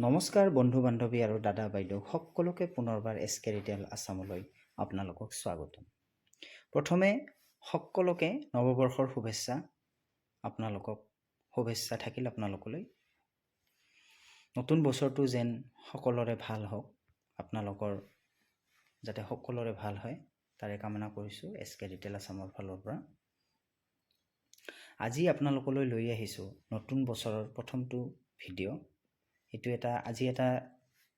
নমস্কাৰ বন্ধু বান্ধৱী আৰু দাদা বাইদেউ সকলোকে পুনৰবাৰ এছকে ৰিটেইল আছামলৈ আপোনালোকক স্বাগতম। প্ৰথমে সকলোকে নৱবৰ্ষৰ শুভেচ্ছা থাকিল আপোনালোকলৈ। নতুন বছৰটো যেন সকলোৰে ভাল হওক, আপোনালোকৰ যাতে সকলোৰে ভাল হয় তাৰে কামনা কৰিছোঁ এছকে ৰিটেইল আছামৰ ফালৰ পৰা। আজি আপোনালোকলৈ লৈ আহিছোঁ নতুন বছৰৰ প্ৰথমটো ভিডিঅ'। আজি এটা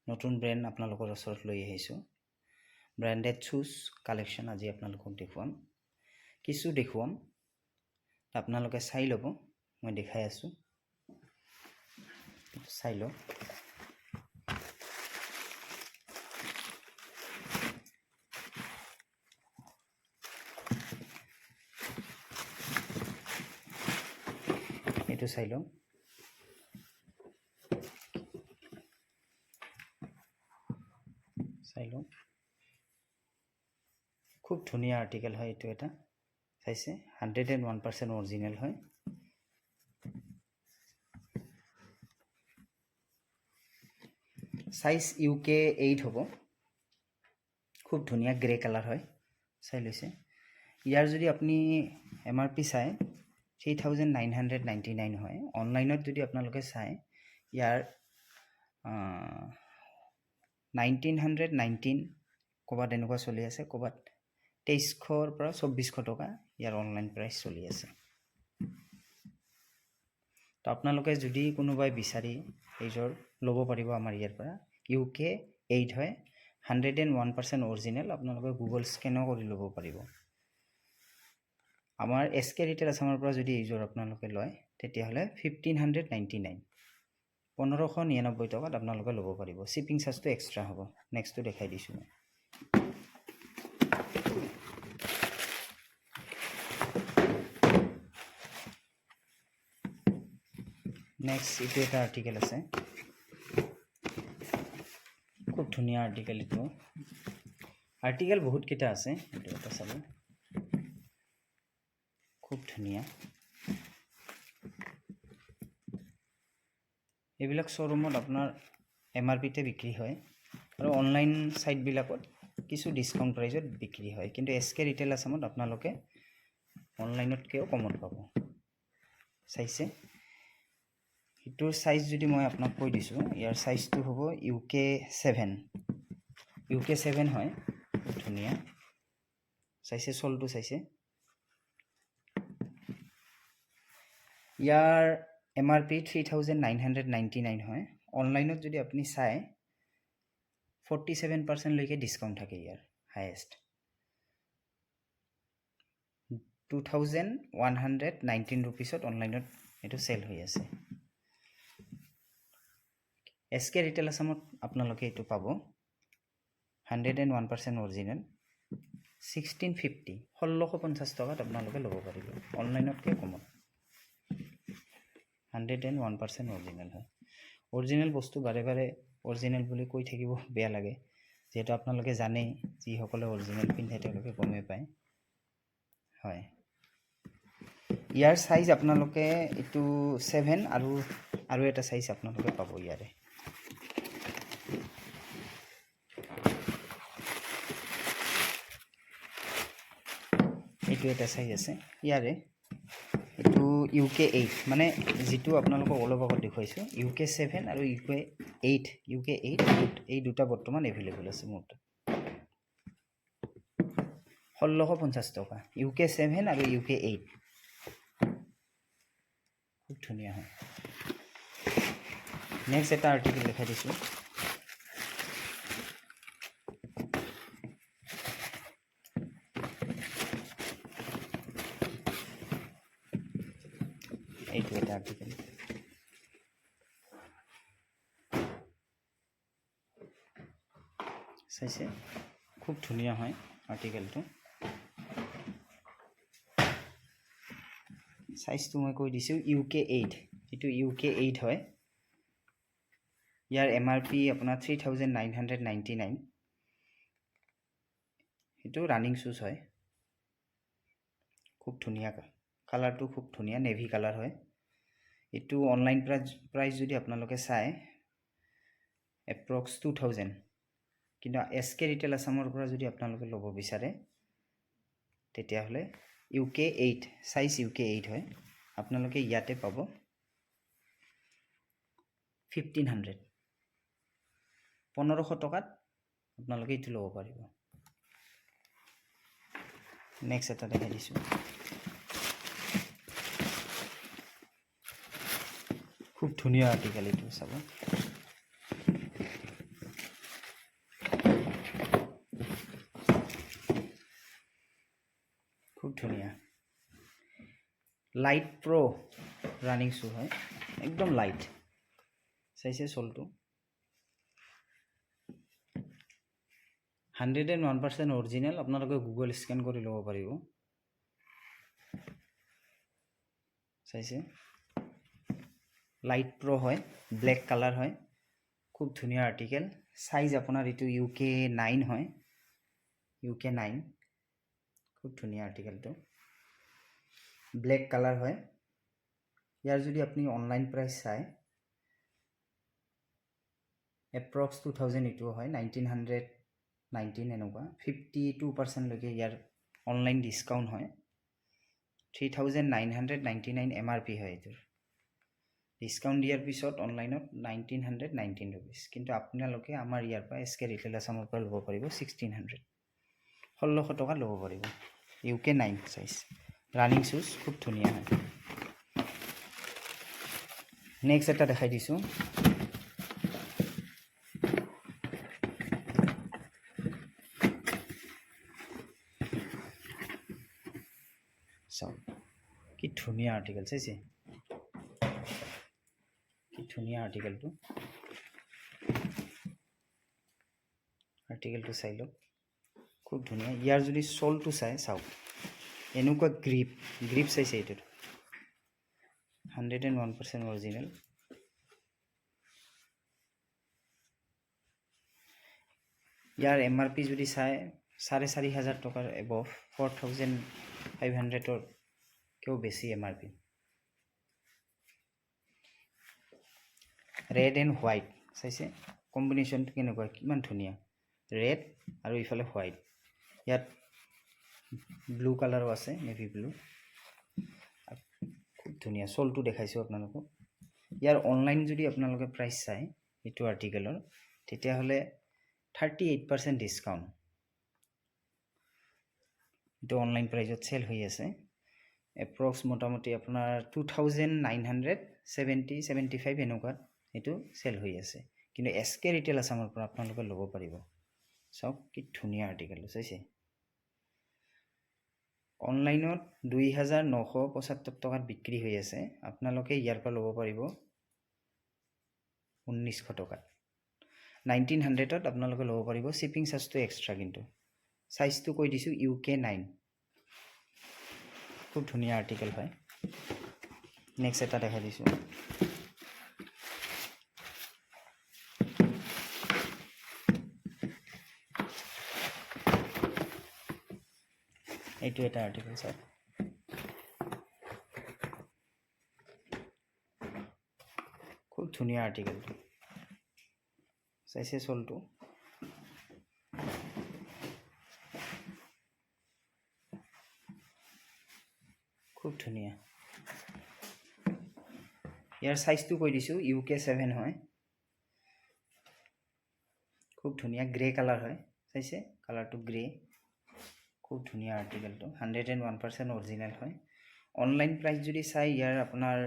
নতুন ব্ৰেণ্ড আপোনালোকৰ ওচৰত লৈ আহিছোঁ। ব্ৰেণ্ডেড শ্বুজ কালেকশ্যন আজি আপোনালোকক দেখুৱাম। কিছু দেখুৱাম, আপোনালোকে চাই ল'ব। মই দেখাই আছোঁ, চাই লওক। এইটো চাই লওক। খুব ধুনীয়া আৰ্টিকেল হয় এইটো এটা, চাইছে 101% অৰিজিনেল হয়। সাইজ UK 8 হ'ব। খুব ধুনীয়া গ্ৰে কালাৰ হয়, চাই লৈছে। ইয়াৰ যদি আপুনি MRP চাই 3999 হয়। অনলাইনত যদি আপোনালোকে চাই ইয়াৰ 1919 ক'ৰবাত এনেকুৱা চলি আছে, ক'ৰবাত 2300 পৰা 2400 টকা ইয়াৰ অনলাইন প্ৰাইচ চলি আছে। তো আপোনালোকে যদি কোনোবাই বিচাৰি এইযোৰ ল'ব পাৰিব আমাৰ ইয়াৰ পৰা। UK 8 হয়, 101% অৰিজিনেল। আপোনালোকে গুগল স্কেনো কৰি ল'ব পাৰিব। আমাৰ SK ৰিটেইল আছামৰ পৰা যদি এইযোৰ আপোনালোকে লয় তেতিয়াহ'লে 1599 1599 টকাত আপোনালোকে ল'ব পাৰিব। শ্বিপিং চাৰ্জটো এক্সট্ৰা হ'ব। নেক্সটটো দেখাই দিছোঁ মই। নেক্সট এইটো এটা আৰ্টিকেল আছে, খুব ধুনীয়া আৰ্টিকেল এইটো। আৰ্টিকেল বহুতকেইটা আছে, এইটো এটা চাব, খুব ধুনীয়া। এইবিলাক শ্ব'ৰুমত আপোনাৰ MRPতে বিক্ৰী হয় আৰু অনলাইন ছাইটবিলাকত কিছু ডিছকাউণ্ট প্ৰাইজত বিক্ৰী হয়, কিন্তু SK ৰিটেইল আছামত আপোনালোকে অনলাইনতকৈও কমত পাব। চাইছে সেইটোৰ চাইজ যদি মই আপোনাক কৈ দিছোঁ, ইয়াৰ চাইজটো হ'ব UK 7 হয়। খুব ধুনীয়া, চাইছে চলটো চাইছে। ইয়াৰ MRP 3999 হয়। অনলাইনত যদি আপুনি চাই 47% লৈকে ডিছকাউণ্ট থাকে ইয়াৰ হায়েষ্ট। 2119 ৰুপিছত অনলাইনত এইটো চেল হৈ আছে। SK ৰিটেইল আছামত আপোনালোকে এইটো পাব 101% অৰিজিনেল 1650 টকাত আপোনালোকে ল'ব পাৰিব, অনলাইনতকৈ কমত। 101% অৰিজিনেল হয়। অৰিজিনেল বস্তু বাৰে বাৰে অৰিজিনেল বুলি কৈ থাকিব বেয়া লাগে, যিহেতু আপোনালোকে জানেই, যিসকলে অৰিজিনেল পিন্ধে তেওঁলোকে গমেই পায়। হয়, ইয়াৰ চাইজ আপোনালোকে এইটো 7 আৰু এটা চাইজ আপোনালোকে পাব ইয়াৰে। এইটো এটা চাইজ আছে ইয়াৰে। এইটো UK 8, মানে যিটো আপোনালোকক অলপ আগত দেখুৱাইছোঁ UK 7 আৰু UK 8 এই দুটা বৰ্তমান এভেইলেবল আছে মোৰ তাত। 1650 টকা UK 7 আৰু UK 8। খুব ধুনীয়া হয়। নেক্সট এটা আৰ্টিকেল দেখাই দিছোঁ। এইটো এটা আৰ্টিকেল, চাইছে খুব ধুনীয়া হয় আৰ্টিকেলটো। চাইজটো মই কৈ দিছোঁ UK 8, এইটো UK 8 হয়। ইয়াৰ MRP আপোনাৰ 3999। সেইটো ৰানিং শ্বুজ হয়। খুব ধুনীয়া, কালাৰটো খুব ধুনীয়া, নেভি কালাৰ হয়। এইটো অনলাইন প্ৰাইচ যদি আপোনালোকে চাই এপ্ৰক্স 2000 কিন্তু SK ৰিটেইল আছামৰ পৰা যদি আপোনালোকে ল'ব বিচাৰে তেতিয়াহ'লে UK 8 সাইজ UK 8 হয় আপোনালোকে ইয়াতে পাব 1500 1500 টকাত আপোনালোকে এইটো ল'ব পাৰিব নেক্সট এটা দেখাই দিছোঁ খুব ধুনীয়া আৰ্টিকেল এইটো চাব খুব ধুনীয়া লাইট প্ৰ ৰানিং শ্বু হয় একদম লাইট চাইছে চলটো 101% অৰিজিনেল আপোনালোকে গুগল স্ক্যান কৰি ল'ব পাৰিব চাইছে লাইট প্ৰ হয় ব্লেক কালাৰ হয় খুব ধুনীয়া আৰ্টিকেল সাইজ আপোনাৰ এইটো UK 9 হয় UK 9 খুব ধুনীয়া আৰ্টিকেলটো ব্লেক কালাৰ হয় ইয়াৰ যদি আপুনি অনলাইন প্ৰাইস চাই এপ্ৰক্স 2000 এইটো হয় 1919 এনেকুৱা 52% লৈকে ইয়াৰ অনলাইন ডিসকাউন্ট হয় 3999 MRP হয় এইটোৰ ডিসকাউন্ট দিয়াৰ পিছত অনলাইনত 1919 रुपीस কিন্তু আপোনালোকে আমাৰ ইয়াৰ পৰা SK ৰিটেইল আছামৰ পৰা ল'ব পাৰিব 1600 1600 টকা ল'ব পাৰিব UK 9 সাইজ রানিং শুজ খুব ধুনীয়া হয় নেক্সট এটা দেখাই দিছো কি ধুনীয়া আৰ্টিকেল চাইছে কি ধুনীয়া আৰ্টিকেলটো চাই লওক খুব ধুনীয়া ইয়াৰ যদি সোলটো চাওক এনেকুৱা গ্ৰিপ চাইছে এইটো 101% অৰিজিনেল ইয়াৰ MRP যদি চাই 4500 টকাৰ এবভ 4500 কেও বেছি MRP ৰেড এণ্ড হোৱাইট চাইছে কম্বিনেশ্যনটো কেনেকুৱা কিমান ধুনীয়া ৰেড আৰু ইফালে হোৱাইট ইয়াত ব্লু কালাৰো আছে নেভি ব্লু খুব ধুনীয়া সোলটো দেখাইছো আপোনালোকক ইয়াৰ অনলাইন যদি আপোনালোকে প্ৰাইস চাই এইটো আৰ্টিকেলৰ তেতিয়াহ'লে 38% ডিসকাউন্ট এইটো অনলাইন প্ৰাইজত সেল হৈ আছে এপ্ৰক্স মোটামুটি আপোনাৰ 2970 75 এনেকুৱা এইটো সেল হৈ আছে কিন্তু SK ৰিটেইল আছামৰ পৰা আপোনালোকে ল'ব পাৰিব চাওক কি ধুনীয়া আৰ্টিকেল চাইছে অনলাইনত 2975 টকাত বিক্ৰী হৈ আছে আপোনালোকে ইয়াৰ পৰা ল'ব পাৰিব 1900 টকাত 1900ত আপোনালোকে ল'ব পাৰিব শিপিং চাৰ্জটো এক্সট্ৰা কিন্তু সাইজটো কৈ দিছো UK 9 খুব ধুনীয়া আৰ্টিকেল হয় নেক্সট এটা দেখাই দিছো এইটো এটা আৰ্টিকেল চাওক খুব ধুনীয়া আৰ্টিকেলটো চাইছে সোলটো খুব ধুনীয়া ইয়াৰ সাইজটো কৈ দিছো UK 7 হয় খুব ধুনীয়া গ্ৰে কালাৰ হয় চাইছে কালাৰটো গ্ৰে খুব ধুনীয়া আৰ্টিকেলটো 101% অৰিজিনেল হয় অনলাইন প্ৰাইস যদি চাই ইয়াৰ আপোনাৰ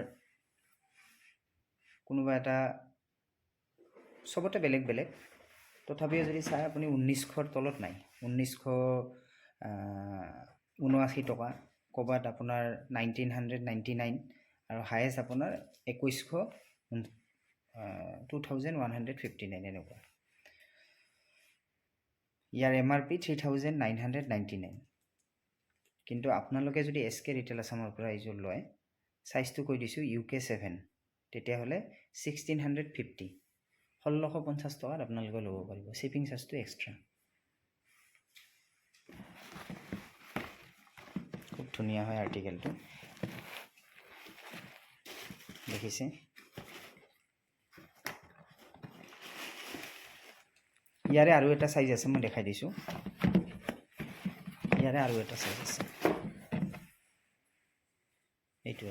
কোনোবা এটা সবতে বেলেগ তথাপিও যদি চাই আপুনি 1900 তলত নাই 1979 টকা কবাত আপোনাৰ 1999 আৰু হাইয়েষ্ট আপোনাৰ 2159 এনেকুৱা ইয়াৰ MRP 3999 কিন্তু আপোনালোকে যদি SK ৰিটেইল আছামৰ পৰা এইযোৰ লয় সাইজটো কৈ দিছো UK 7 তেতিয়াহ'লে 1650 1650 টকাত আপোনালোকে ল'ব পাৰিব শিপিং চাৰ্জটো এক্সট্ৰা খুব ধুনীয়া হয় আৰ্টিকেলটো দেখিছে ইয়াৰে আৰু এটা সাইজ আছে মই দেখাই দিছো ইয়াৰে আৰু এটা সাইজ আছে এইটো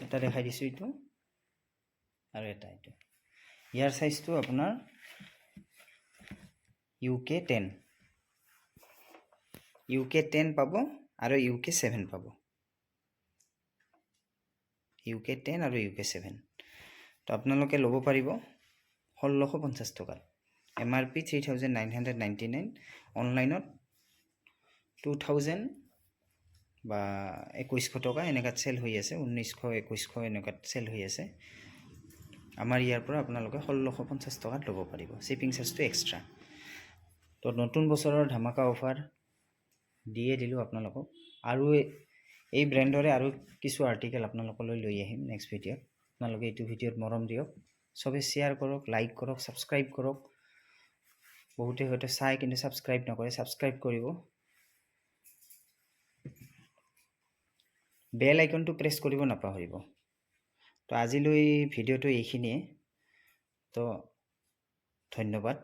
এটা দেখাই দিছো এইটো আৰু এটা এইটো ইয়াৰ সাইজটো আপোনাৰ UK10 UK10 পাব আৰু UK7 পাব UK10 আৰু UK7 তো আপোনালোকে ল'ব পাৰিব 1650 টকা MRP 3999 অনলাইনত 2000 বা 2100 টকা এনেকাত সেল হৈ আছে 1900 2100 এনেকাত সেল হৈ আছে আমাৰ ইয়াৰ পৰা আপোনালোকে 1650 টকাত ল'ব পাৰিব শিপিং চাৰ্জটো এক্সট্ৰা তো নতুন বছৰৰ ধামাকা অফাৰ দিয়ে দিলো আপোনালোকক আৰু এই ব্ৰ্যান্ডৰে আৰু কিছু আৰ্টিকেল আপোনালোকলৈ লৈ আহিম নেক্সট ভিডিঅ'ত আপোনালোকে এইটো ভিডিঅ'ত মৰম দিয়ক সবে শেয়াৰ কৰক লাইক কৰক সাবস্ক্ৰাইব কৰক বহুতে হয়তো চাই কিন্তু সাবস্ক্ৰাইব নকৰে সাবস্ক্ৰাইব কৰিব বেল আইকনটো প্ৰেছ কৰিব নাপাহৰিব তো আজিলৈ ভিডিঅ'টো এইখিনিয়ে তো ধন্যবাদ